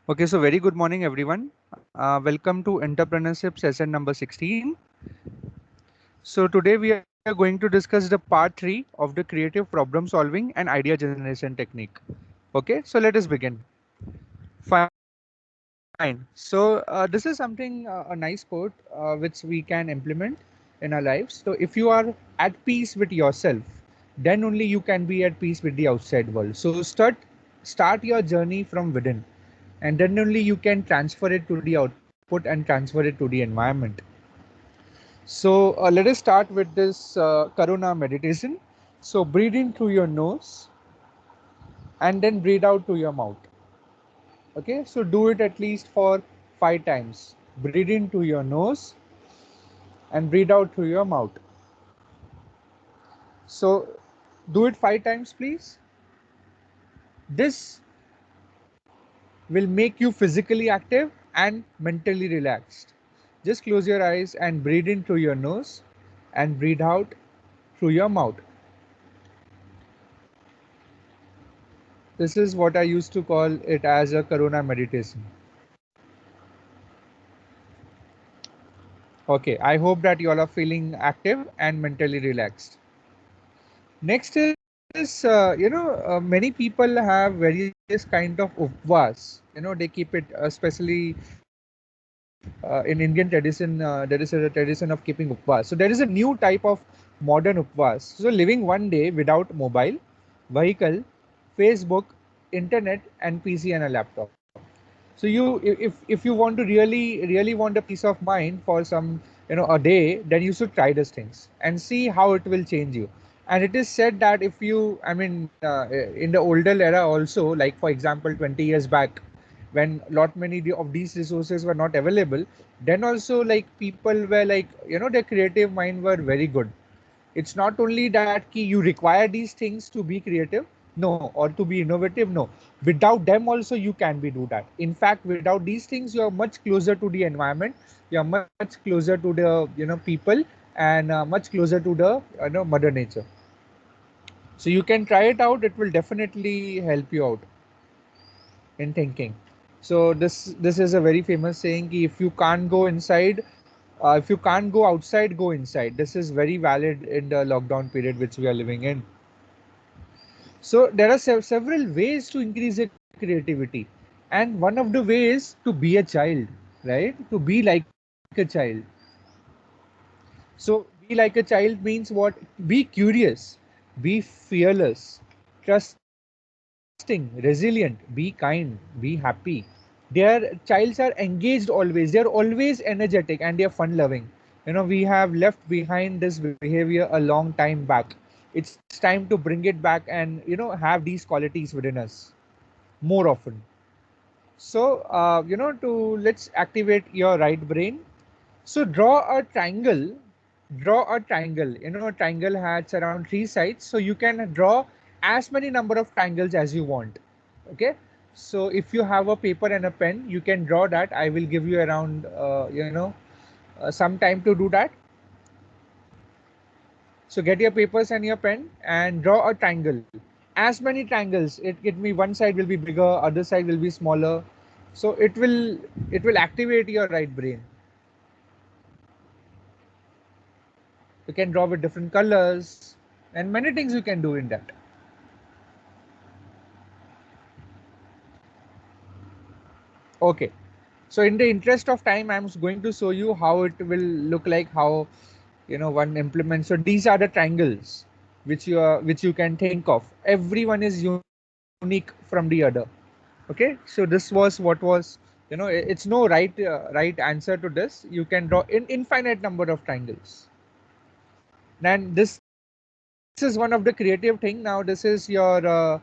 Okay, so very good morning, everyone. Welcome to entrepreneurship session number 16. So today we are going to discuss the part 3 of the creative problem solving and idea generation technique. Okay, so let us begin. Fine. So this is something, a nice quote which we can implement in our lives. So if you are at peace with yourself, then only you can be at peace with the outside world. So start your journey from within, and then only you can transfer it to the output and transfer it to the environment. So let us start with this Karuna meditation. So breathe in through your nose and then breathe out to your mouth. Okay, so do it at least for 5 times. Breathe in through your nose and breathe out through your mouth. So do it 5 times, please. This will make you physically active and mentally relaxed. Just close your eyes and breathe in through your nose and breathe out through your mouth. This is what I used to call it as a Karuna meditation. Okay, I hope that you all are feeling active and mentally relaxed. Next is, many people have various kind of upvas. They keep it, especially in Indian tradition, there is a tradition of keeping upvas. So there is a new type of modern upvas. So living one day without mobile, vehicle, Facebook, internet, and PC and a laptop. So if you want to really want a peace of mind for some a day, then you should try these things and see how it will change you. And it is said that if you, in the older era also, like for example 20 years back, when lot many of these resources were not available, then also like people were like, their creative mind were very good. It's not only that you require these things to be creative, no, or to be innovative, no. Without them also you can be do that. In fact, without these things you are much closer to the environment, you are much closer to the people, and much closer to the mother nature. So you can try it out, it will definitely help you out in thinking. So this is a very famous saying ki if you can't go inside, if you can't go outside, go inside. This is very valid in the lockdown period which we are living in. So there are several ways to increase your creativity, and one of the ways to be a child, right? To be like a child. So be like a child means what? Be curious, be fearless, trusting, resilient, be kind, be happy. Their childs are engaged always. They are always energetic and they are fun loving. We have left behind this behavior a long time back. It's time to bring it back and have these qualities within us more often. So to let's activate your right brain. So draw a triangle. A triangle has around 3 sides, so you can draw as many number of triangles as you want. Okay, so if you have a paper and a pen, you can draw that. I will give you around some time to do that. So get your papers and your pen and draw a triangle. As many triangles. It may one side will be bigger, other side will be smaller. So it will activate your right brain. You can draw with different colors and many things you can do in that. Okay. So in the interest of time, I'm going to show you how it will look like, how one implements. So these are the triangles which you can think of. Everyone is unique from the other. Okay, so this was what was, it's no right answer to this. You can draw in infinite number of triangles. And this is one of the creative thing. Now this is your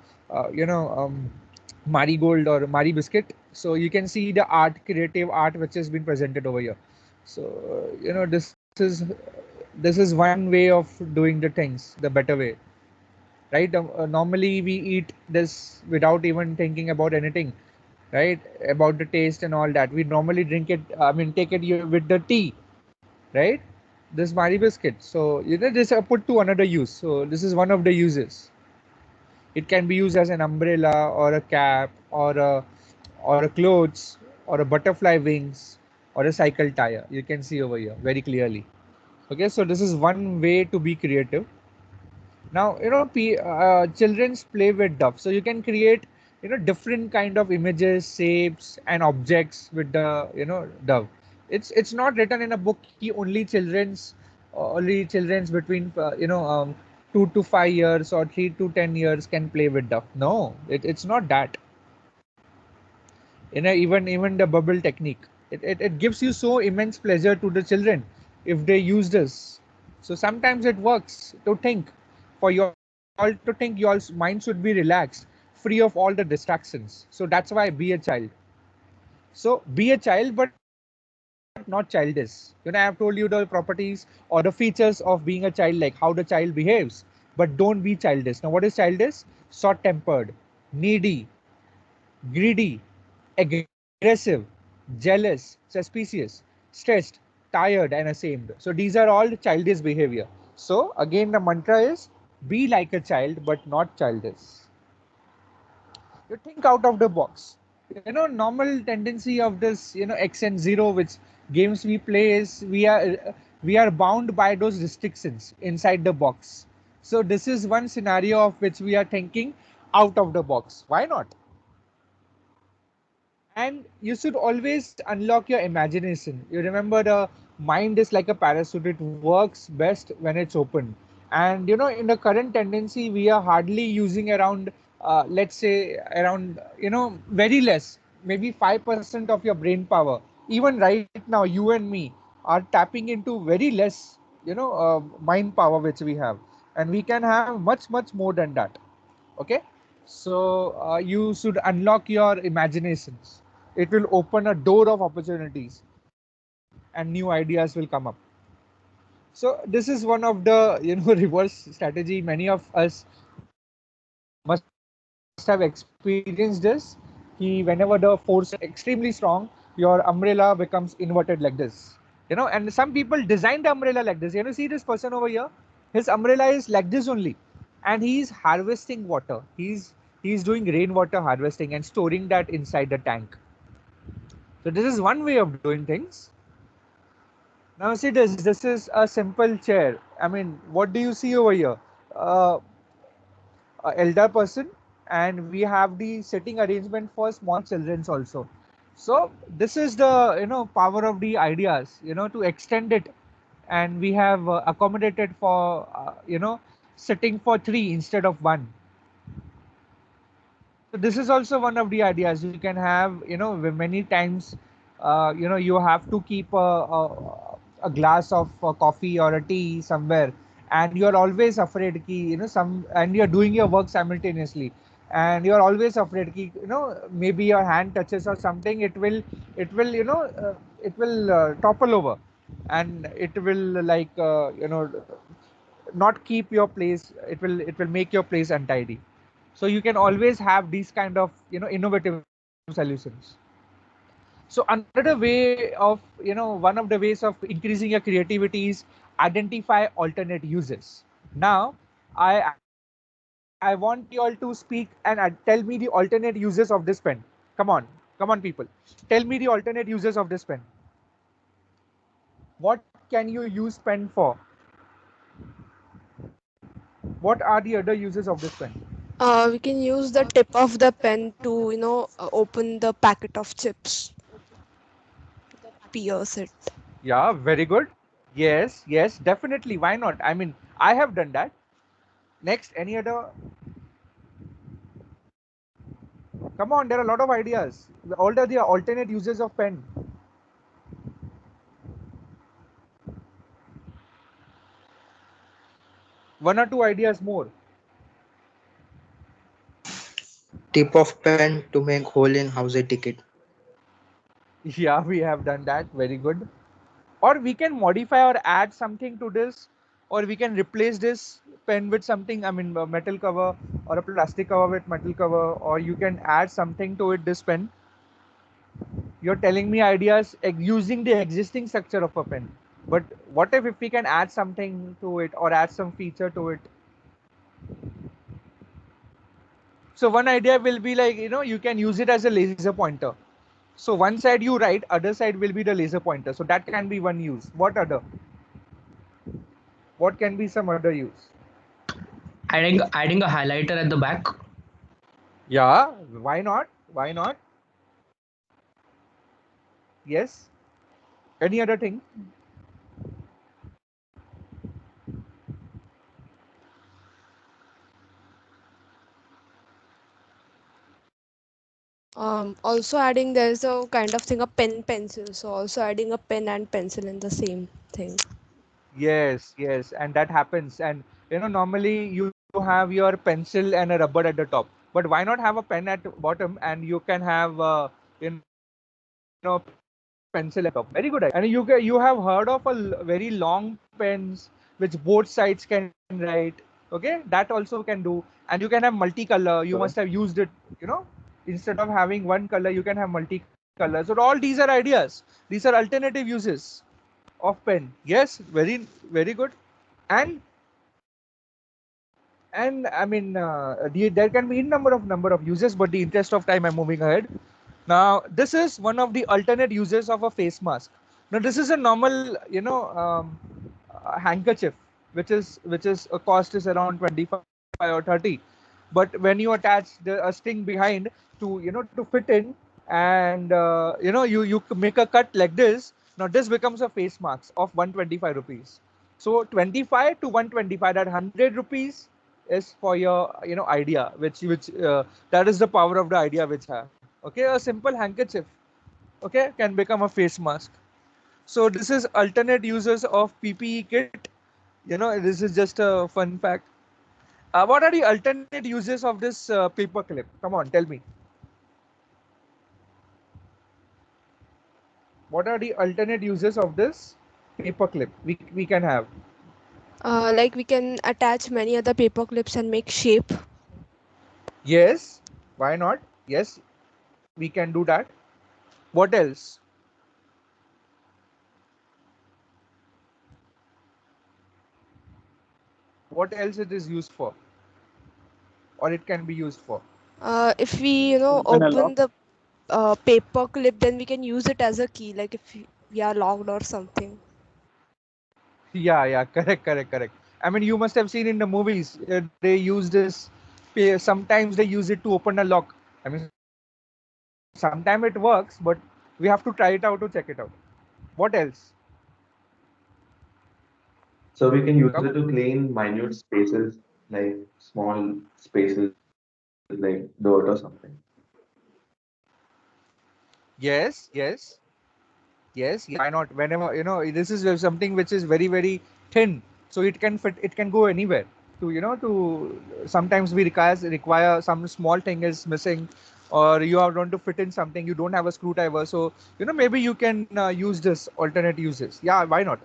marigold or mari biscuit. So you can see the art, creative art, which has been presented over here. So this is one way of doing the things the better way, right? Normally we eat this without even thinking about anything, right? About the taste and all that. We normally drink it, take it with the tea, right? This Mari biscuit. So this put to another use. So this is one of the uses. It can be used as an umbrella or a cap or or a clothes, or a butterfly wings, or a cycle tire. You can see over here very clearly. Okay, so this is one way to be creative. Now, children's play with dove, so you can create, different kind of images, shapes, and objects with the, dove. It's not written in a book. Only children's between 2 to 5 years or 3 to 10 years can play with dove. No, it's not that. Even the bubble technique, it gives you so immense pleasure to the children if they use this. So sometimes it works to think, for you all to think, your mind should be relaxed, free of all the distractions. So that's why be a child. So be a child, but not childish. I have told you the properties or the features of being a child, like how the child behaves, but don't be childish. Now what is childish? Short tempered, needy, greedy, aggressive, jealous, suspicious, stressed, tired, and ashamed. So these are all childish behavior. So again, the mantra is be like a child, but not childish. You think out of the box. Normal tendency of this, X and zero, which games we play, is we are bound by those restrictions inside the box. So this is one scenario of which we are thinking out of the box. Why not? And you should always unlock your imagination. You remember, the mind is like a parachute. It works best when it's open. And in the current tendency, we are hardly using around, let's say, around, very less, maybe 5% of your brain power. Even right now, you and me are tapping into very less, mind power which we have, and we can have much more than that. Okay, so you should unlock your imaginations. It will open a door of opportunities, and new ideas will come up. So this is one of the, reverse strategy. Many of us must have experienced this. Whenever the force is extremely strong, your umbrella becomes inverted like this. And some people design the umbrella like this. See this person over here, his umbrella is like this only, and he is harvesting water. He's doing rainwater harvesting and storing that inside the tank. So this is one way of doing things. Now see this. This is a simple chair. I mean, what do you see over here? Uh, a elder person, and we have the sitting arrangement for small childrens also. So this is the, power of the ideas. To extend it, and we have accommodated for, sitting for three instead of one. So this is also one of the ideas. You can have, many times, you have to keep a glass of coffee or a tea somewhere, and you're always afraid ki, and you're doing your work simultaneously, and you're always afraid ki, maybe your hand touches or something, it will topple over, and it will, like, not keep your place. It will make your place untidy. So you can always have these kind of, innovative solutions. So another way of, one of the ways of increasing your creativity is identify alternate uses. Now I want you all to speak and tell me the alternate uses of this pen. Come on people, tell me the alternate uses of this pen. What can you use pen for? What are the other uses of this pen? We can use the tip of the pen to, open the packet of chips, pierce it. Yeah, very good. Yes, definitely. Why not? I mean, I have done that. Next, any other? Come on, there are a lot of ideas. All the alternate uses of pen. One or two ideas more. Tip of pen to make hole in house ticket. Yeah, we have done that. Very good. Or we can modify or add something to this, or we can replace this pen with something. I mean, a metal cover or a plastic cover with metal cover, or you can add something to it. This pen. You're telling me ideas using the existing structure of a pen. But what if we can add something to it or add some feature to it? So one idea will be like, you can use it as a laser pointer. So one side you write, other side will be the laser pointer. So that can be one use. What other? What can be some other use? Adding a highlighter at the back. Yeah, why not? Why not? Yes. Any other thing? Also adding, there's a kind of thing, a pen pencil. So also adding a pen and pencil in the same thing. Yes, yes, and that happens. And normally you have your pencil and a rubber at the top. But why not have a pen at the bottom, and you can have pencil at top? Very good idea. And you have heard of very long pens which both sides can write. Okay, that also can do. And you can have multicolor. You must have used it. Instead of having one color, you can have multicolor. So all these are ideas. These are alternative uses of pen. Yes, very very good. And I mean, there can be a number of uses, but the interest of time, I'm moving ahead. Now, this is one of the alternate uses of a face mask. Now, this is a normal, handkerchief, which is a cost is around 25 or 30. But when you attach a string behind to fit in, and you make a cut like this. Now, this becomes a face mask of 125 rupees. So 25 to 125, that 100 rupees is for your idea, which that is the power of the idea which have. Okay, a simple handkerchief, okay, can become a face mask. So this is alternate uses of PPE kit. This is just a fun fact. What are the alternate uses of this paper clip? Come on, tell me. What are the alternate uses of this paper clip we can have? Like we can attach many other paper clips and make shape. Yes, why not? Yes, we can do that. What else? What else it is used for, or it can be used for? If we Open a lock. open the paper clip, then we can use it as a key, like if we are locked or something. Yeah, correct. I mean, you must have seen in the movies, they use this. Sometimes they use it to open a lock. I mean, sometimes it works, but we have to try it out to check it out. What else? So we can use Come it on. to clean minute spaces, like small spaces like dirt or something. Yes. Why not? Whenever this is something which is very very thin, so it can fit. It can go anywhere. To sometimes we require some small thing is missing, or you are going to fit in something. You don't have a screwdriver, so maybe you can use this alternate uses. Yeah, why not?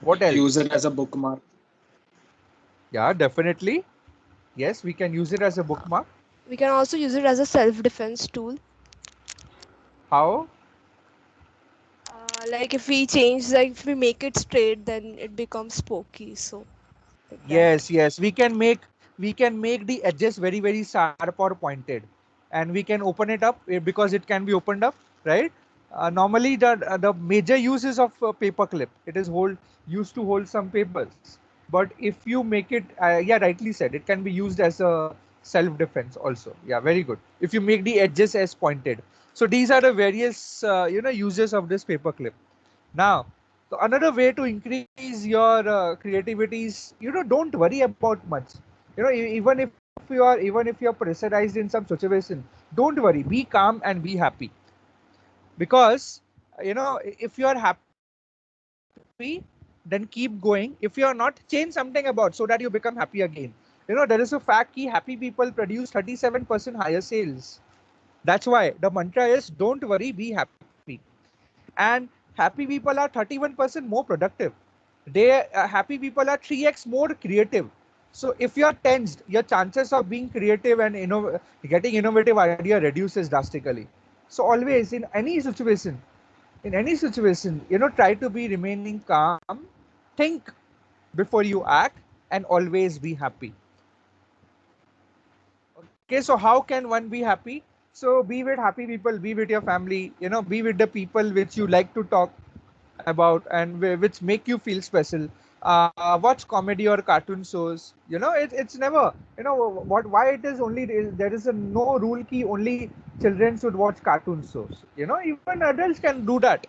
What Use else? it as a bookmark. Yeah, definitely. Yes, we can use it as a bookmark. We can also use it as a self-defense tool. How? Like if we change, like if we make it straight, then it becomes pokey. So like that. Yes. We can make the edges very very sharp or pointed, and we can open it up because it can be opened up, right? Normally, the major uses of paper clip, it is used to hold some papers. But if you make it, yeah, rightly said, it can be used as a self defense also. Yeah, very good. If you make the edges as pointed. So these are the various uses of this paper clip. Now, so another way to increase your creativity is, don't worry about much. Even if you are pressurized in some situation, don't worry. Be calm and be happy. Because if you are happy, then keep going. If you are not, change something about so that you become happy again. There is a fact that happy people produce 37% higher sales. That's why the mantra is don't worry, be happy. And happy people are 31% more productive. Happy people are 3x more creative. So if you are tensed, your chances of being creative and getting innovative idea reduces drastically. So always in any situation, try to be remaining calm, think before you act, and always be happy. Okay, so how can one be happy? So be with happy people, be with your family, be with the people which you like to talk about and which make you feel special. Watch comedy or cartoon shows. It's never, why it is only, there is a no rule key only children should watch cartoon shows. Even adults can do that,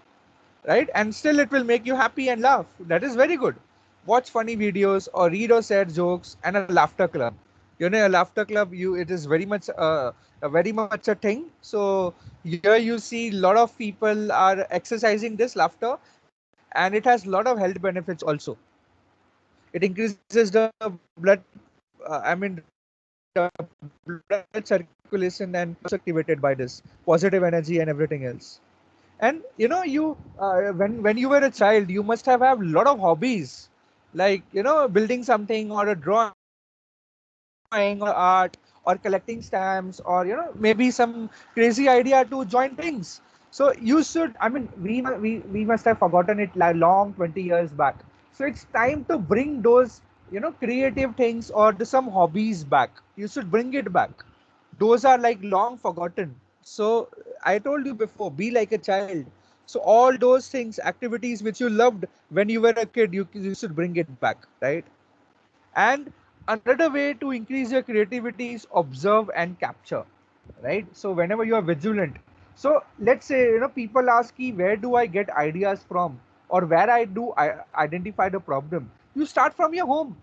right? And still it will make you happy and laugh. That is very good. Watch funny videos or read or sad jokes and a laughter club. A laughter club, it is very much very much a thing. So here you see a lot of people are exercising this laughter, and it has a lot of health benefits also. It increases the blood, the blood circulation, and activated by this positive energy and everything else. And when you were a child, you must have a lot of hobbies, like building something or a drawing or art or collecting stamps, or maybe some crazy idea to join things. So you should, we must have forgotten it like long 20 years back. So it's time to bring those creative things or some hobbies back. You should bring it back. Those are like long forgotten. So I told you before, be like a child. So all those things, activities which you loved when you were a kid, you should bring it back, right? And another way to increase your creativity is observe and capture, right? So whenever you are vigilant, so let's say people ask me, where do I get ideas from, or where I identify the problem? You start from your home.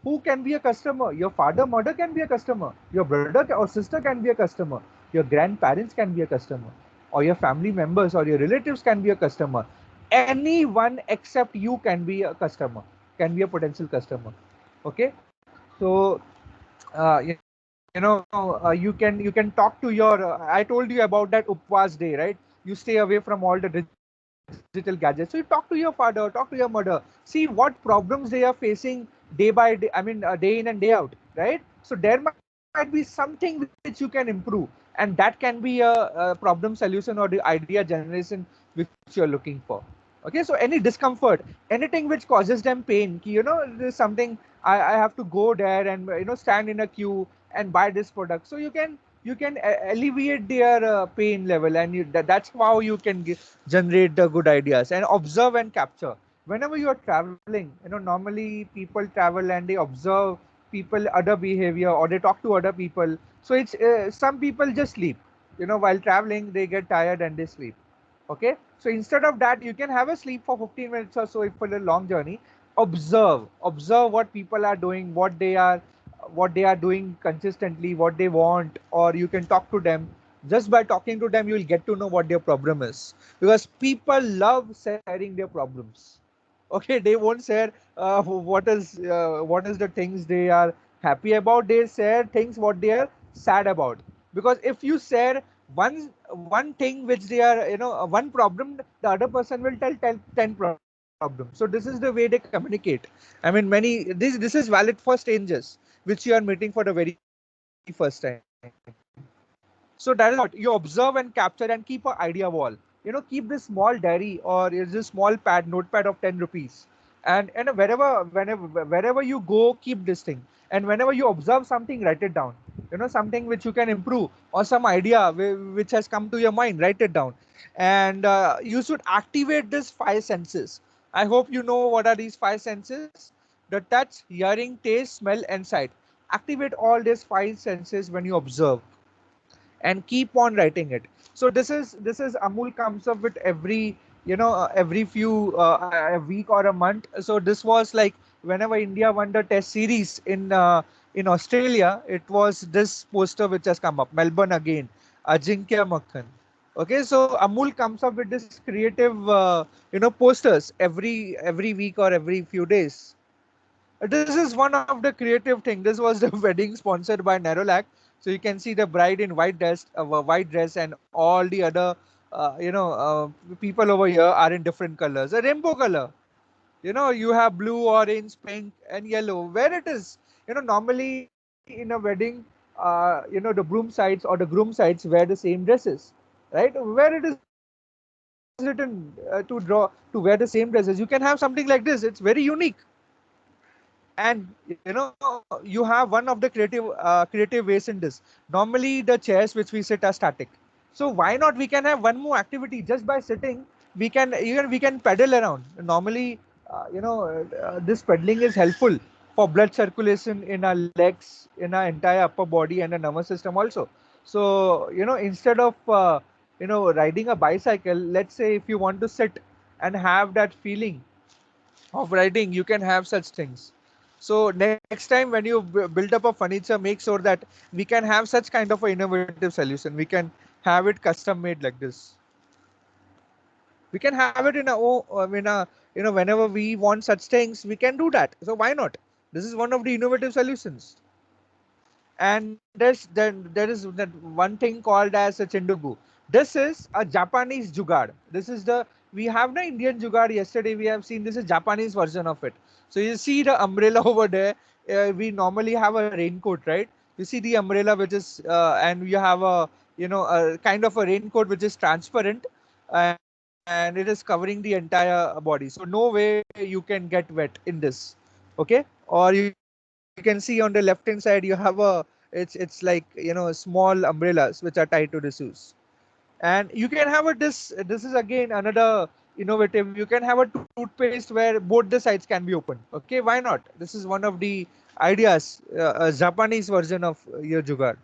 Who can be a customer? Your father, mother can be a customer. Your brother or sister can be a customer. Your grandparents can be a customer, or your family members or your relatives can be a customer. Anyone except you can be a customer, can be a potential customer. Okay, so you can talk to your I told you about that upvas day, right? You stay away from all the digital gadgets, so you talk to your father, talk to your mother, see what problems they are facing day by day, day in and day out, right? So there might be something which you can improve, and that can be a problem solution or the idea generation which you're looking for. Okay, so any discomfort, anything which causes them pain, there's something, I have to go there and stand in a queue and buy this product. So you can alleviate their pain level, and that's how you can generate the good ideas. And observe and capture. Whenever you are traveling, normally people travel and they observe people other behavior, or they talk to other people. So it's some people just sleep, while traveling they get tired and they sleep. Okay, so instead of that, you can have a sleep for 15 minutes or so if for a long journey. Observe what people are doing, what they are doing consistently, what they want, or you can talk to them. Just by talking to them, you will get to know what their problem is, because people love sharing their problems. Okay, they won't share what is the things they are happy about. They share things what they are sad about, because if you share one thing which they are one problem, the other person will tell 10 problems. So this is the way they communicate. This is valid for strangers which you are meeting for the very first time. So that is what you observe and capture and keep an idea wall. Keep this small diary, or is a small notepad of 10 rupees. And wherever you go, keep this thing. And whenever you observe something, write it down. Something which you can improve, or some idea which has come to your mind, write it down. And you should activate these five senses. I hope you know what are these five senses: the touch, hearing, taste, smell, and sight. Activate all these five senses when you observe, and keep on writing it. So this is Amul comes up with every every few a week or a month. So this was like whenever India won the test series in Australia, it was this poster which has come up: Melbourne again, Ajinkya Makhan. Okay, so Amul comes up with this creative posters every week or every few days. This is one of the creative thing. This was the wedding sponsored by Nerolac. So you can see the bride in white dress, and all the other, people over here are in different colors. A rainbow color. You have blue, orange, pink, and yellow. Where it is, normally in a wedding, the broom sides or the groom sides wear the same dresses, right? Where it is written to wear the same dresses, you can have something like this. It's very unique. and you have one of the creative ways in this. Normally the chairs which we sit are static, so why not we can have one more activity just by sitting. We can pedal around normally. This pedaling is helpful for blood circulation in our legs, in our entire upper body and the nervous system also. So instead of riding a bicycle, let's say if you want to sit and have that feeling of riding, you can have such things. So next time when you build up a furniture, make sure that we can have such kind of an innovative solution. We can have it custom made like this. We can have it in a whenever we want such things, we can do that. So why not? This is one of the innovative solutions. And there is that one thing called as a chendugu. This is a Japanese jugaad. This is the we have the Indian jugaad. Yesterday we have seen this is Japanese version of it. So you see the umbrella over there. We normally have a raincoat, right? You see the umbrella which is and you have a a kind of a raincoat which is transparent, and it is covering the entire body. So no way you can get wet in this. Okay, or you can see on the left hand side you have a it's like small umbrellas which are tied to the shoes. And you can have a this is again another innovative. You can have a toothpaste where both the sides can be open. Okay, why not? This is one of the ideas, a Japanese version of your jugaad.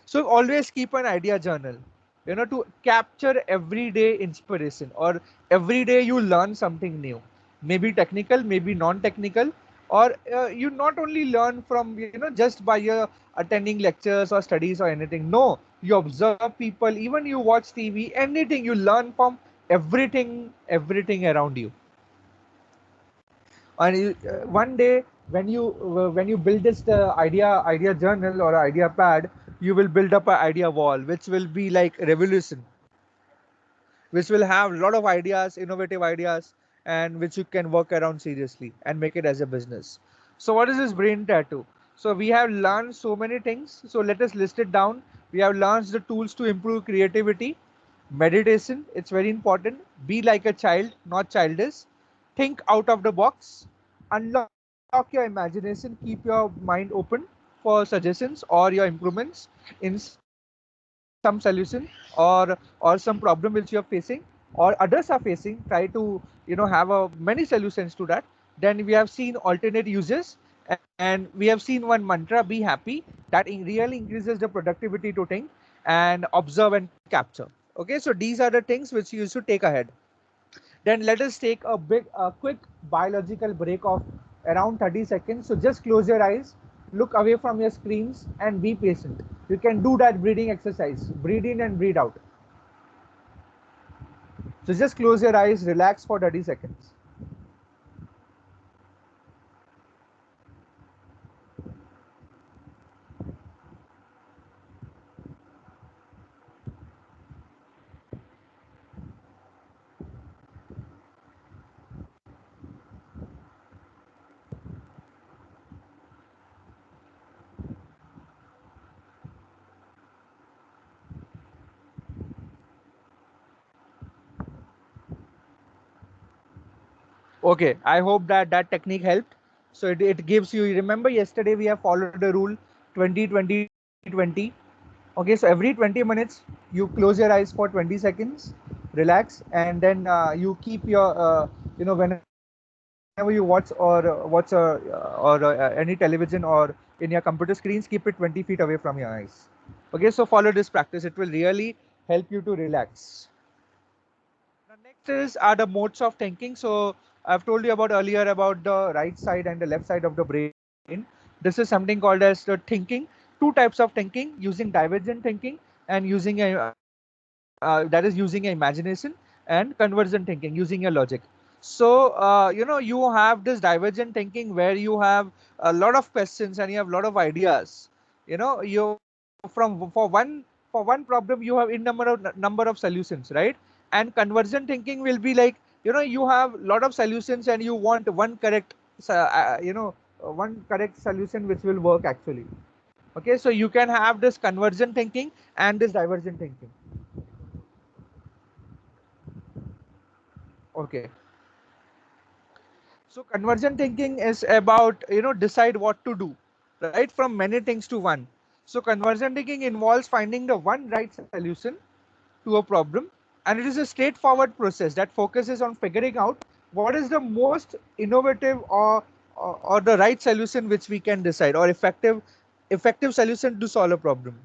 So always keep an idea journal, to capture everyday inspiration, or every day you learn something new, maybe technical, maybe non-technical, or you not only learn from, just by your attending lectures or studies or anything. No, you observe people, even you watch TV, anything you learn from everything around you. And one day when you build this idea journal or idea pad, you will build up an idea wall which will be like revolution, which will have a lot of ideas, innovative ideas, and which you can work around seriously and make it as a business. So what is this brain tattoo? So we have learned so many things, so let us list it down. We have learned the tools to improve creativity. Meditation, it's very important. Be like a child, not childish. Think out of the box. Unlock your imagination. Keep your mind open for suggestions or your improvements in some solution, or some problem which you are facing or others are facing. Try to have a many solutions to that. Then we have seen alternate uses, and we have seen one mantra, be happy. That really increases the productivity to think and observe and capture. Okay, so these are the things which you should take ahead. Then let us take a quick biological break of around 30 seconds. So just close your eyes, look away from your screens, and be patient. You can do that breathing exercise. Breathe in and breathe out. So just close your eyes, relax for 30 seconds. Okay, I hope that that technique helped. So it gives you, remember yesterday we have followed the rule 20-20-20. Okay, so every 20 minutes you close your eyes for 20 seconds, relax, and then you keep your, whenever you watch or any television or in your computer screens, keep it 20 feet away from your eyes. Okay, so follow this practice. It will really help you to relax. The next is are the modes of thinking. So I've told you about earlier about the right side and the left side of the brain. This is something called as the thinking. Two types of thinking: using divergent thinking and using a that is using a imagination, and convergent thinking using a logic. So you have this divergent thinking where you have a lot of questions and you have a lot of ideas. You for one problem you have in number of solutions, right? And convergent thinking will be like, you have a lot of solutions and you want one correct one correct solution which will work actually. Okay, so you can have this convergent thinking and this divergent thinking. Okay, So convergent thinking is about, decide what to do, right? From many things to one. So convergent thinking involves finding the one right solution to a problem, and it is a straightforward process that focuses on figuring out what is the most innovative or the right solution which we can decide, or effective solution to solve a problem.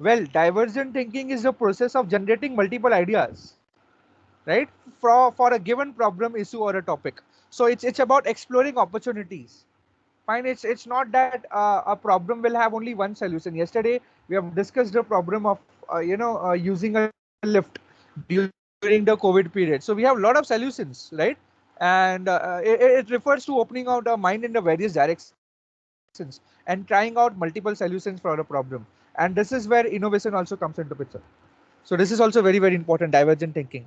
Well, divergent thinking is the process of generating multiple ideas, right, for a given problem, issue, or a topic. So it's about exploring opportunities. Fine, it's not that a problem will have only one solution. Yesterday we have discussed the problem of using a lift during the COVID period. So we have a lot of solutions, right? And it refers to opening out our mind in the various directions and trying out multiple solutions for a problem. And this is where innovation also comes into picture. So this is also very, very important, divergent thinking.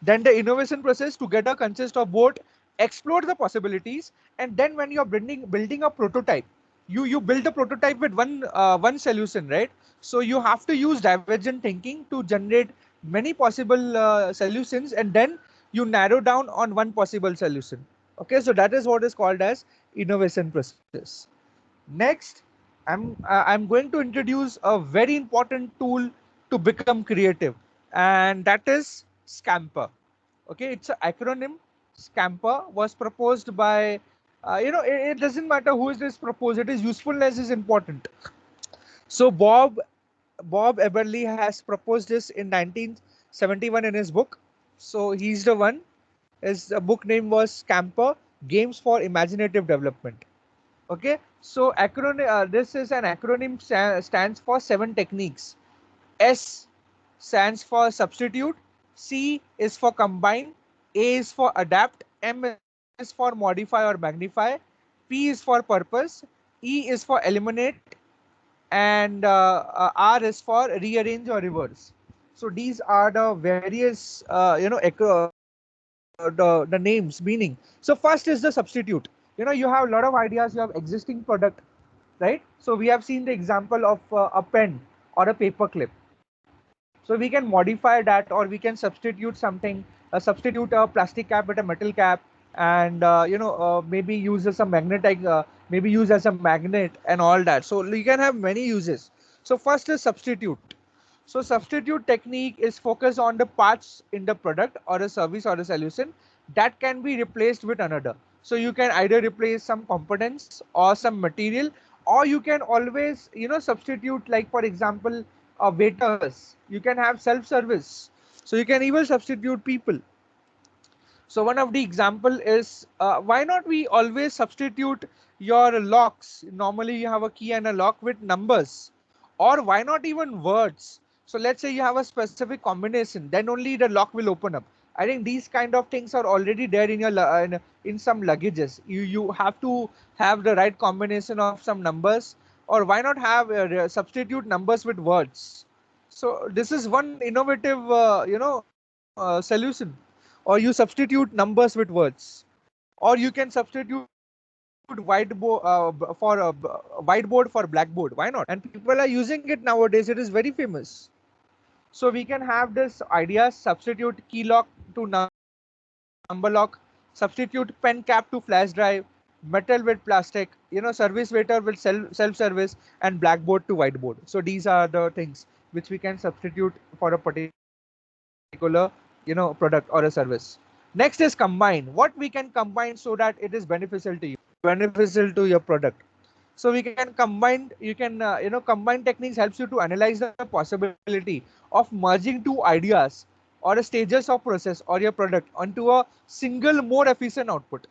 Then the innovation process together consists of both explore the possibilities, and then when you're building a prototype, you build a prototype with one solution, right? So you have to use divergent thinking to generate many possible solutions, and then you narrow down on one possible solution. Okay, so that is what is called as innovation process. Next, I'm going to introduce a very important tool to become creative, and that is Scamper. Okay, it's an acronym. Scamper was proposed by, it doesn't matter who is this proposed. It is usefulness is important. So Bob Eberly has proposed this in 1971 in his book. So he's the one. His book name was Scamper: Games for Imaginative Development. Okay, so acronym. This is an acronym, stands for 7 techniques. S stands for substitute, C is for combine, A is for adapt, M is for modify or magnify, P is for purpose, E is for eliminate, and R is for rearrange or reverse. So these are the various the names meaning. So first is the substitute. You have a lot of ideas, you have existing product, right? So we have seen the example of a pen or a paper clip. So we can modify that, or we can substitute something, substitute a plastic cap with a metal cap, and maybe use as a magnetic, maybe use as a magnet and all that. So you can have many uses. So first is substitute. So substitute technique is focused on the parts in the product or a service or a solution that can be replaced with another. So you can either replace some components or some material, or you can always substitute, like for example, waiters. You can have self-service. So you can even substitute people. So one of the example is, why not we always substitute your locks? Normally you have a key and a lock with numbers, or why not even words? So let's say you have a specific combination, then only the lock will open up. I think these kind of things are already there in your in some luggages. You have to have the right combination of some numbers, or why not have substitute numbers with words? So this is one innovative solution. Or you substitute numbers with words, or you can substitute whiteboard for blackboard. Why not? And people are using it nowadays. It is very famous. So we can have this idea: substitute key lock to number lock, substitute pen cap to flash drive, metal with plastic, service waiter with self service, and blackboard to whiteboard. So these are the things which we can substitute for a particular product or a service. Next is combine. What we can combine so that it is beneficial to you, beneficial to your product. So we can combine, combine techniques helps you to analyze the possibility of merging two ideas or a stages of process or your product onto a single more efficient output.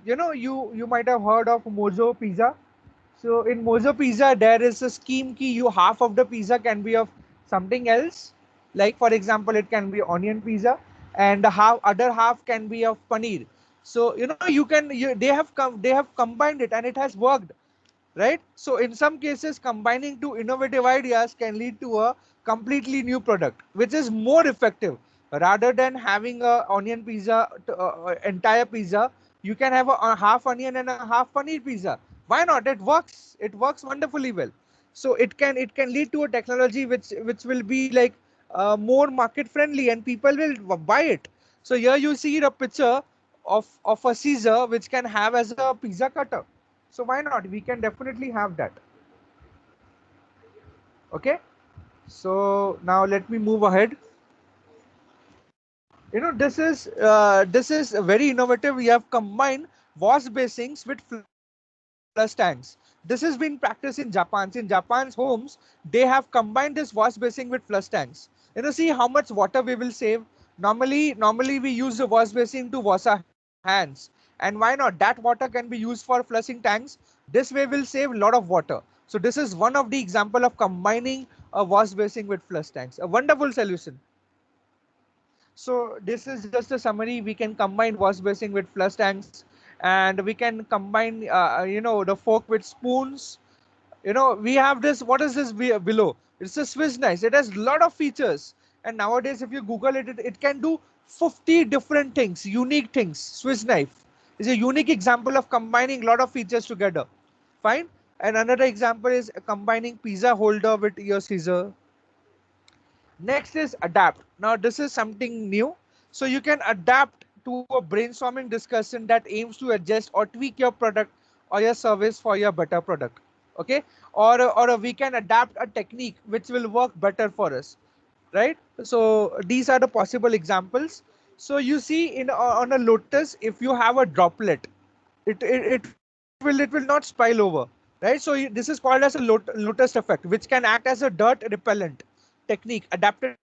You might have heard of Mojo Pizza. So in Mojo Pizza, there is a scheme key. You half of the pizza can be of something else. Like for example, it can be onion pizza, and the other half can be of paneer. So they have combined it, and it has worked, right? So in some cases, combining two innovative ideas can lead to a completely new product, which is more effective. Rather than having a onion pizza, entire pizza, you can have a half onion and a half paneer pizza. Why not? It works. It works wonderfully well. So it can lead to a technology which will be like more market friendly, and people will buy it. So here you see the picture of a scissor which can have as a pizza cutter. So why not? We can definitely have that. Okay. So now let me move ahead. This is very innovative. We have combined wash basins with flush tanks. This has been practiced in Japan. In Japan's homes, they have combined this wash basin with flush tanks. See how much water we will save. Normally we use the wash basin to wash our hands, and why not? That water can be used for flushing tanks. This way will save a lot of water. So this is one of the example of combining a wash basin with flush tanks. A wonderful solution. So this is just a summary. We can combine wash basin with flush tanks, and we can combine, the fork with spoons. We have this. What is this below? It's a Swiss knife. It has a lot of features. And nowadays, if you Google it, it can do 50 different things, unique things. Swiss knife is a unique example of combining a lot of features together. Fine. And another example is combining pizza holder with your scissor. Next is adapt. Now this is something new. So you can adapt to a brainstorming discussion that aims to adjust or tweak your product or your service for your better product. Okay. Or we can adapt a technique which will work better for us. Right. So these are the possible examples. So you see in on a lotus, if you have a droplet, it will not spill over. Right. So this is called as a lotus effect, which can act as a dirt repellent technique adapted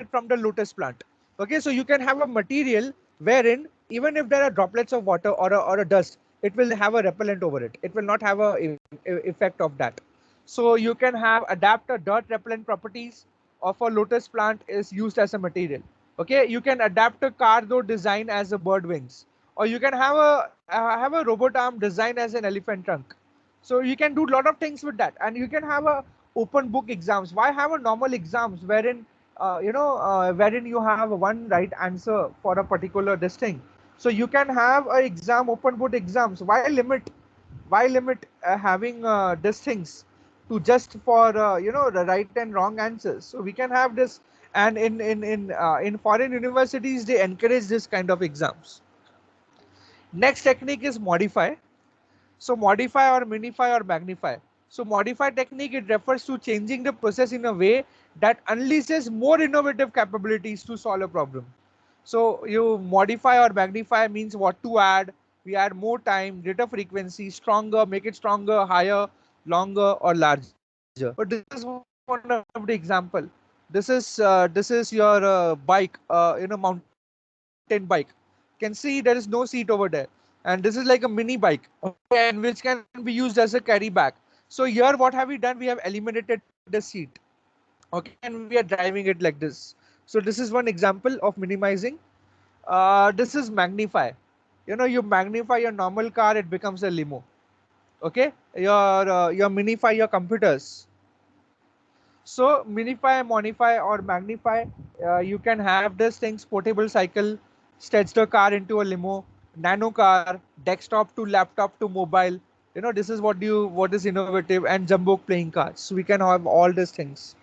from the lotus plant. Okay, so you can have a material wherein even if there are droplets of water or a dust, it will have a repellent over it. It will not have a effect of that. So you can have adapt a dirt repellent properties of a lotus plant is used as a material. Okay, you can adapt a car door design as a bird wings, or you can have a robot arm design as an elephant trunk. So you can do a lot of things with that, and you can have a open book exams. Why have a normal exams wherein wherein you have one right answer for a particular this thing? So you can have a exam, open book exams. Why limit having these things to just for the right and wrong answers? So we can have this, and in foreign universities they encourage this kind of exams. Next technique is modify. So modify or minify or magnify. So modify technique, it refers to changing the process in a way that unleashes more innovative capabilities to solve a problem. So you modify or magnify means what to add. We add more time, greater frequency, stronger, make it stronger, higher, longer, or larger. But this is one of the example. This is your bike, mountain bike. You can see there is no seat over there, and this is like a mini bike, okay, and which can be used as a carry bag. So here what have we done? We have eliminated the seat, okay, and we are driving it like this. So this is one example of minimizing. This is magnify. You magnify your normal car, it becomes a limo. Okay, your minify your computers. So minify, modify, or magnify. You can have this things: portable cycle, stretch the car into a limo; nano car, desktop to laptop to mobile. This is what is innovative, and jumbo playing cards. So we can have all these things.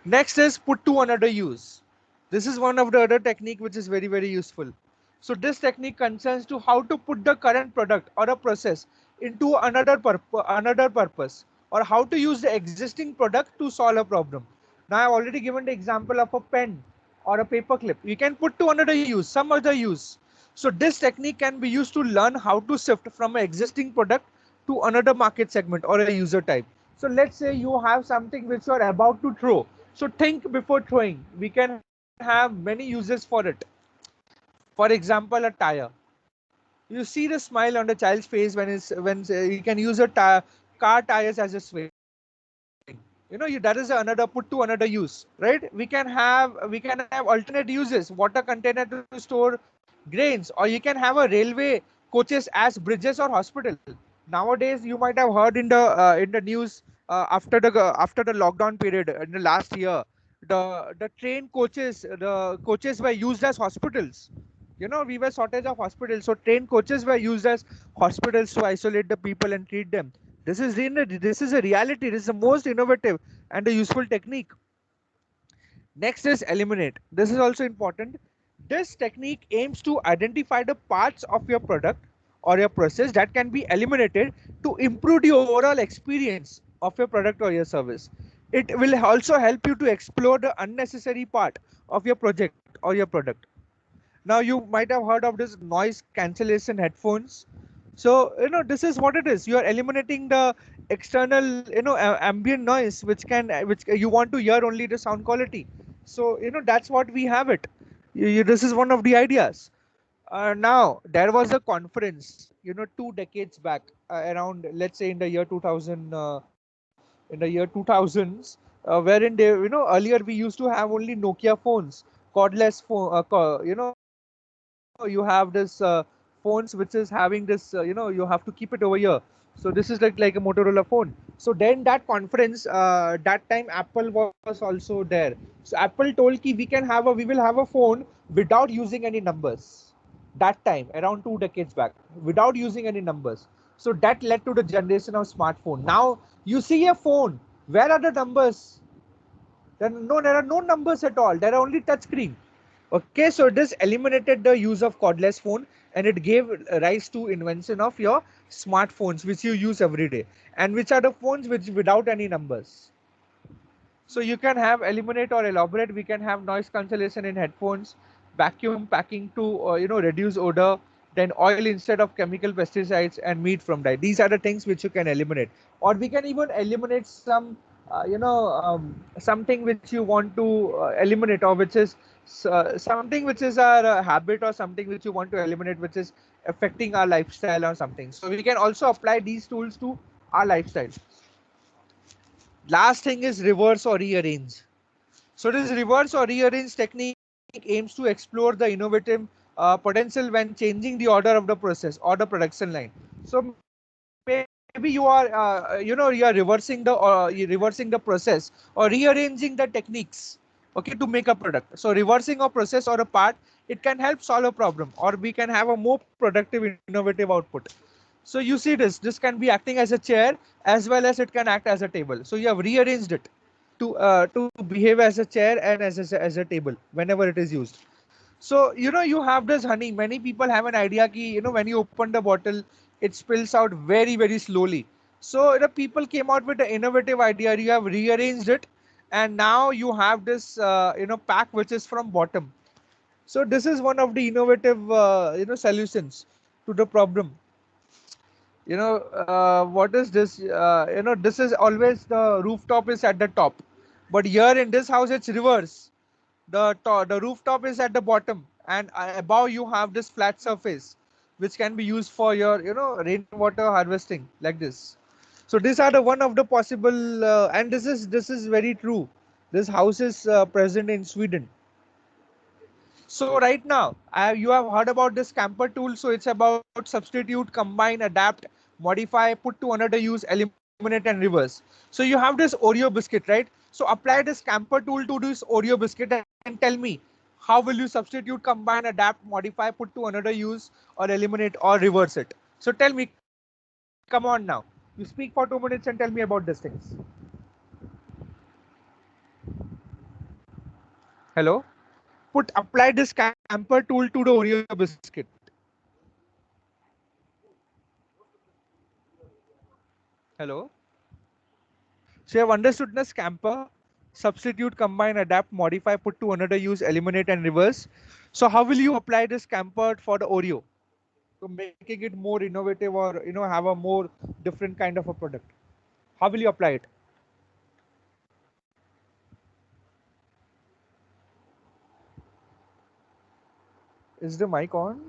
Next is put to another use. This is one of the other technique which is very useful. So this technique concerns to how to put the current product or a process into another purpose, or how to use the existing product to solve a problem. Now I've already given the example of a pen or a paper clip. You can put to another use, some other use. So this technique can be used to learn how to shift from an existing product to another market segment or a user type. So let's say you have something which you are about to throw. So think before throwing. We can have many uses for it. For example, a tire. You see the smile on the child's face when you can use a car tires as a swing. That is another put to another use, right? We can have alternate uses. Water container to store grains, or you can have a railway coaches as bridges or hospital. Nowadays, you might have heard in the news after the lockdown period in the last year, the train coaches, the coaches were used as hospitals. We were shortage of hospitals, so train coaches were used as hospitals to isolate the people and treat them. This is a reality. This is the most innovative and a useful technique. Next is eliminate. This is also important. This technique aims to identify the parts of your product or your process that can be eliminated to improve the overall experience of your product or your service. It will also help you to explore the unnecessary part of your project or your product. Now you might have heard of this noise cancellation headphones. So this is what it is. You are eliminating the external ambient noise which you want to hear only the sound quality. So that's what we have it. This is one of the ideas. Now there was a conference 2 decades back, around, let's say, in the year 2000, in the year 2000s, wherein they earlier we used to have only Nokia phones, cordless phone, you have this phones which is having this, you have to keep it over here. So this is like a Motorola phone. So then that conference, that time Apple was also there. So Apple told ki we will have a phone without using any numbers. That time, around 2 decades back, without using any numbers. So that led to the generation of smartphone. Now you see a phone. Where are the numbers? There are no numbers at all. There are only touch screen. Okay, so this eliminated the use of cordless phone, and it gave rise to invention of your smartphones which you use every day, and which are the phones which without any numbers. So you can have eliminate or elaborate. We can have noise cancellation in headphones, vacuum packing to reduce odor, then oil instead of chemical pesticides, and meat from dye. These are the things which you can eliminate. Or we can even eliminate some something which you want to eliminate, or which is something which is our habit, or something which you want to eliminate which is affecting our lifestyle or something. So we can also apply these tools to our lifestyle. Last thing is reverse or rearrange. So this reverse or rearrange technique aims to explore the innovative potential when changing the order of the process or the production line. So maybe you are reversing the process or rearranging the techniques, okay, to make a product. So reversing a process or a part, it can help solve a problem, or we can have a more productive, innovative output. So you see this can be acting as a chair as well as it can act as a table. So you have rearranged it to behave as a chair and as a table whenever it is used. So you have this honey. Many people have an idea ki when you open the bottle, it spills out very very slowly. So the people came out with an innovative idea. You have rearranged it, and now you have this pack which is from bottom. So this is one of the innovative solutions to the problem. What is this? This is always the rooftop is at the top, but here in this house it's reverse. The rooftop is at the bottom, and above you have this flat surface which can be used for your rainwater harvesting, like this. So these are the one of the possible, and this is very true. This house is present in Sweden. So right now, you have heard about this camper tool. So it's about substitute, combine, adapt, modify, put to another use, eliminate, and reverse. So you have this Oreo biscuit, right? So apply this camper tool to this Oreo biscuit and tell me, how will you substitute, combine, adapt, modify, put to another use, or eliminate, or reverse it? So tell me, come on now. You speak for 2 minutes and tell me about these things. Hello? Apply this camper tool to the Oreo biscuit. Hello? So you have understood the scamper, substitute, combine, adapt, modify, put to another use, eliminate, and reverse. So how will you apply this scamper for the Oreo? So making it more innovative, or have a more different kind of a product. How will you apply it? Is the mic on?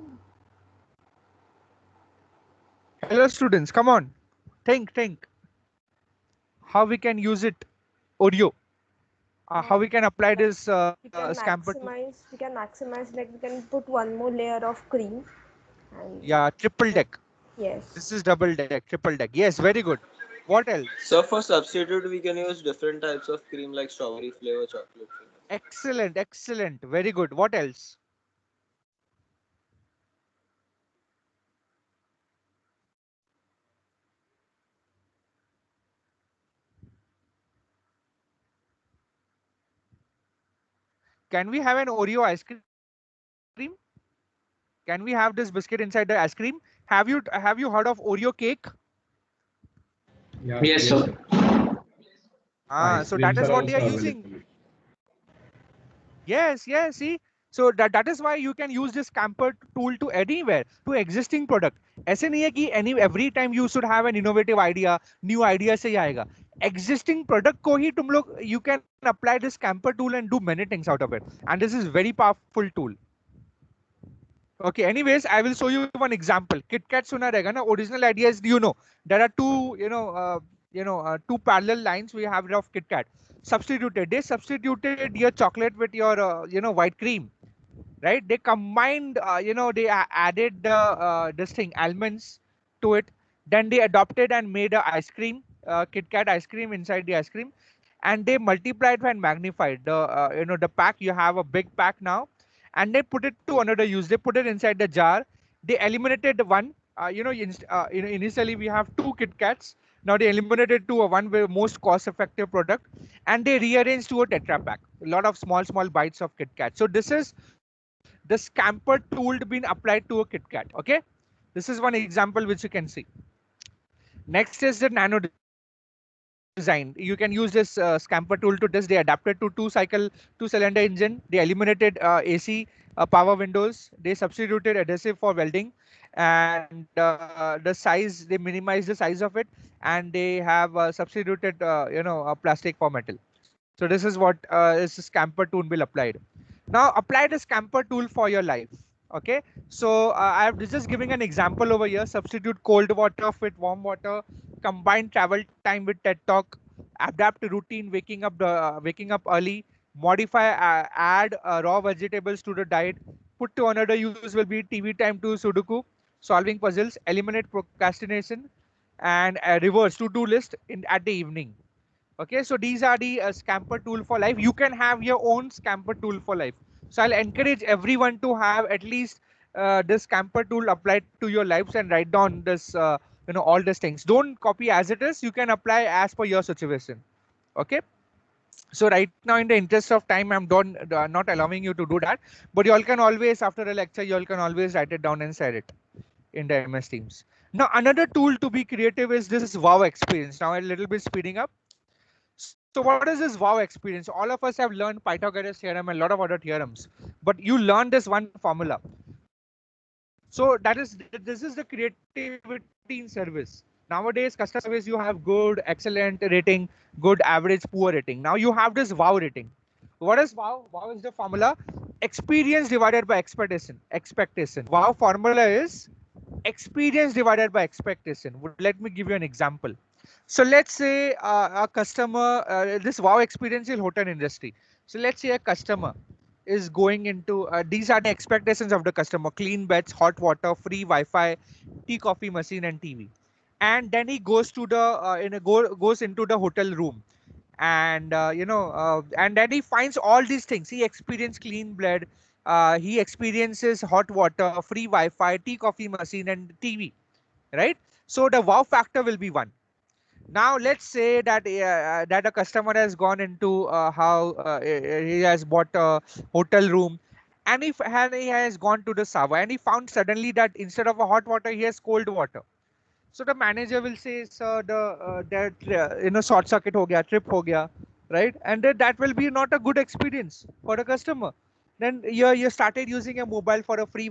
Hello students, come on. Think. How we can use it, Oreo. How we can apply Like this scamper to, we can maximize, like we can put one more layer of cream, and yeah, triple like, deck. yes. This is double deck, triple deck. Yes, very good. What else? So for substitute, we can use different types of cream like strawberry flavor, chocolate flavor. Excellent. Very good. What else? Can we have an Oreo ice cream? Can we have this biscuit inside the ice cream? Have you heard of Oreo cake? Yes, sir. So that is what they are using. Yes, yes, see. So that is why you can use this camper tool to anywhere, to existing product. ऐसे नहीं है कि every time you should have an innovative idea, new idea से ही आएगा. Existing product को ही तुम लोग, you can apply this camper tool and do many things out of it. And this is very powerful tool. Okay, anyways, I will show you one example. KitKat सुना रहेगा ना? Original idea is, there are two, two parallel lines we have of KitKat. They substituted your chocolate with your, white cream, right? They combined, they added this thing, almonds to it. Then they adopted and made a ice cream, KitKat ice cream inside the ice cream. And they multiplied and magnified the, the pack. You have a big pack now. And they put it to another use. They put it inside the jar. They eliminated the one. Initially we have two KitKats. Now they eliminated to a one most cost-effective product, and they rearranged to a Tetra Pak. A lot of small bites of KitKat. So this is the scamper tool being applied to a KitKat. Okay, this is one example which you can see. Next is the nano design. You can use this scamper tool to this. They adapted to two-cylinder engine. They eliminated AC power windows. They substituted adhesive for welding, and the size, they minimized the size of it, and they have substituted plastic for metal. So this is what is the scamper tool will applied. Now apply the scamper tool for your life. Okay, so I have just giving an example over here. Substitute cold water with warm water, combine travel time with TED Talk, adapt routine, waking up early, modify, add raw vegetables to the diet, put to another use will be TV time to Sudoku, solving puzzles, eliminate procrastination, and reverse to-do list at the evening. Okay, so these are the scamper tool for life. You can have your own scamper tool for life. So I'll encourage everyone to have at least this scamper tool applied to your lives and write down this, all these things. Don't copy as it is. You can apply as per your situation. Okay. So right now, in the interest of time, I'm not allowing you to do that. But you all can always, after a lecture, you all can always write it down and share it in the MS Teams. Now, another tool to be creative is this wow experience. Now, a little bit speeding up. So what is this wow experience? All of us have learned Pythagoras theorem and a lot of other theorems, but you learn this one formula. So this is the creativity in service. Nowadays, customer service, you have good, excellent rating, good, average, poor rating. Now you have this wow rating. What is wow? Wow is the formula. Experience divided by expectation. Wow formula is experience divided by expectation. Let me give you an example. So let's say a customer, this wow experience in hotel industry. So let's say a customer is going into, these are the expectations of the customer: clean beds, hot water, free Wi-Fi, tea, coffee machine, and TV. And then he goes to the, goes into the hotel room, and and then he finds all these things. He experiences clean bed, he experiences hot water, free Wi-Fi, tea, coffee machine, and TV, right? So the wow factor will be 1. Now let's say that that a customer has gone into he has bought a hotel room, and he has gone to the shower, and he found suddenly that instead of a hot water he has cold water. So the manager will say, sir, that short circuit ho gaya, trip ho gaya, right? And that will be not a good experience for the customer. Then you started using a mobile for a free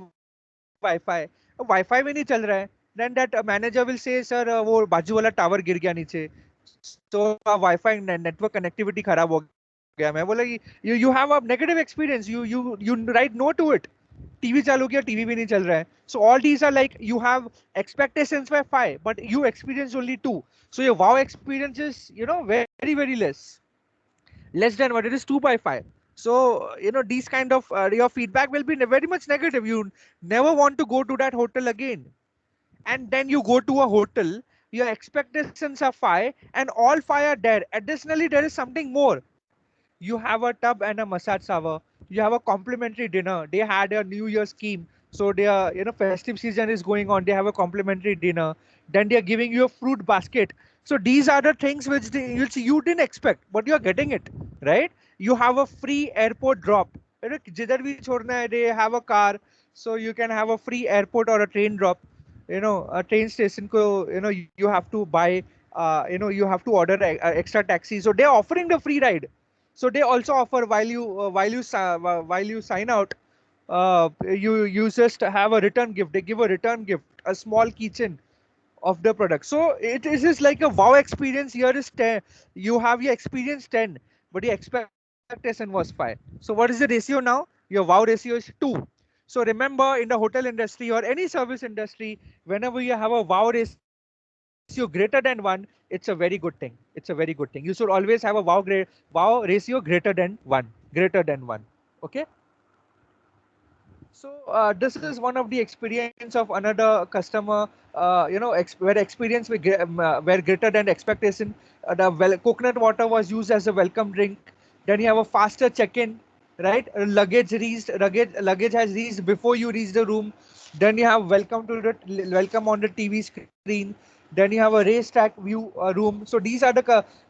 Wi-Fi. Wi-Fi में नहीं चल रहा है. Then that manager will say, sir, वो बाजू वाला tower गिर गया नीचे, so Wi-Fi network connectivity खराब हो गया. मैं बोला, you have a negative experience. You write no to it. TV चालू किया, TV भी नहीं चल रहा है. So all these are like, you have expectations by 5, but you experience only 2. So your wow experience is, very, very less than what it is 2 by 5. So, these kind of, your feedback will be very much negative. You never want to go to that hotel again. And then you go to a hotel, your expectations are 5, and all 5 are there. Additionally, there is something more. You have a tub and a massage shower. You have a complimentary dinner. They had a New Year scheme. So their, festive season is going on. They have a complimentary dinner. Then they are giving you a fruit basket. So these are the things which you didn't expect, but you are getting it, right? You have a free airport drop. They have a car. So you can have a free airport or a train drop. A train station ko, you have to buy, you have to order extra taxi. So they're offering the free ride. So they also offer while you sign out, you just have a return gift. They give a return gift, a small keychain of the product. So it is just like a wow experience. Here is 10. You have your experience 10, but your expectation was 5. So what is the ratio now? Your wow ratio is 2. So remember, in the hotel industry or any service industry, whenever you have a wow ratio greater than 1, it's a very good thing. It's a very good thing. You should always have a wow ratio greater than 1. Greater than 1. Okay. So this is one of the experience of another customer, where experience were greater than expectation. Coconut water was used as a welcome drink. Then you have a faster check-in, right? Luggage has reached before you reach the room. Then you have welcome on the TV screen. Then you have a racetrack view room. So these are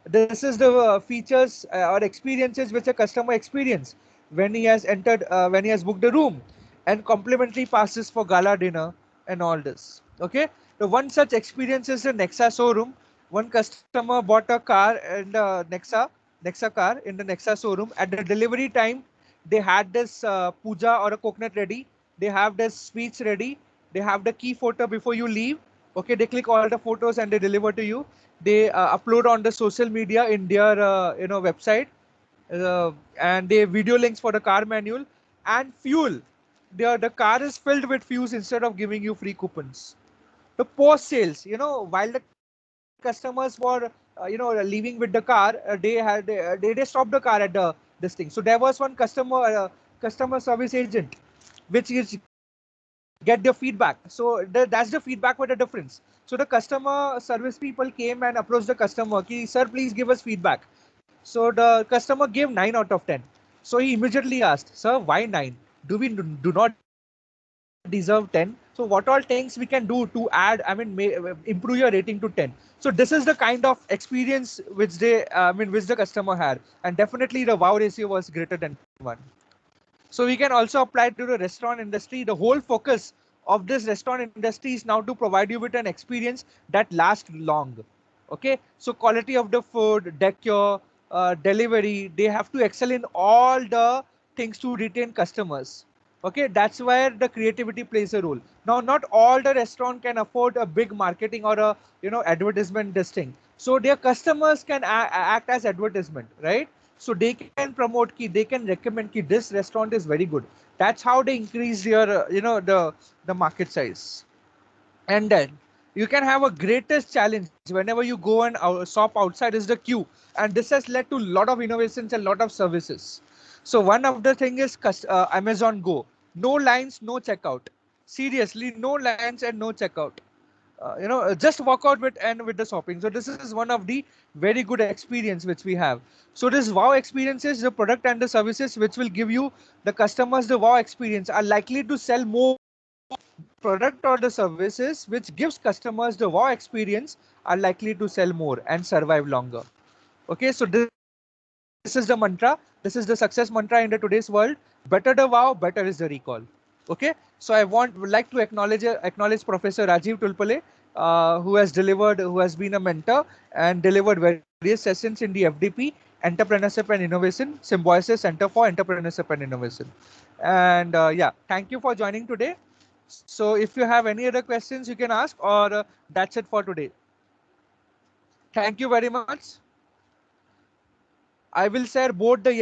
this is the features or experiences which a customer experience when he has booked the room, and complimentary passes for gala dinner and all this. Okay. The one such experience is the Nexa showroom. One customer bought a car in the Nexa car in the Nexa showroom. At the delivery time, they had this puja or a coconut ready. They have this speech ready. They have the key photo before you leave. Okay, they click all the photos and they deliver to you. They upload on the social media in their website, and they video links for the car manual and fuel. The car is filled with fuels instead of giving you free coupons. The post sales, while the customers were leaving with the car, they stopped the car at the this thing. So there was one customer service agent which is get the feedback. So that's the feedback with the difference. So the customer service people came and approached the customer, ki, sir, please give us feedback. So the customer gave 9 out of 10. So he immediately asked, sir, why 9? Do we do not deserve 10? So what all things we can do to add, improve your rating to 10? So this is the kind of experience which which the customer had, and definitely the wow ratio was greater than 1. So we can also apply to the restaurant industry. The whole focus of this restaurant industry is now to provide you with an experience that lasts long. Okay, so quality of the food, decor, delivery, they have to excel in all the things to retain customers. Okay, that's where the creativity plays a role. Now, not all the restaurant can afford a big marketing or a advertisement this thing. So their customers can act as advertisement, right? So they can promote ki, they can recommend ki this restaurant is very good. That's how they increase your the market size. And then you can have a greatest challenge whenever you go and shop outside is the queue, and this has led to a lot of innovations and a lot of services. So one of the thing is Amazon Go. No lines, no checkout. Seriously, no lines and no checkout. Just walk out with the shopping. So this is one of the very good experience which we have. So this wow experience is the product and the services which will give you the customers the wow experience are likely to sell more. Product or the services which gives customers the wow experience are likely to sell more and survive longer. Okay, so this is the mantra. This is the success mantra in the today's world. Better the wow, better is the recall. Okay, so I would like to acknowledge Professor Rajiv Tulpale, who has been a mentor and delivered various sessions in the FDP, Entrepreneurship and Innovation, Symbiosis Center for Entrepreneurship and Innovation. And yeah, thank you for joining today. So if you have any other questions, you can ask, or that's it for today. Thank you very much. I will share both the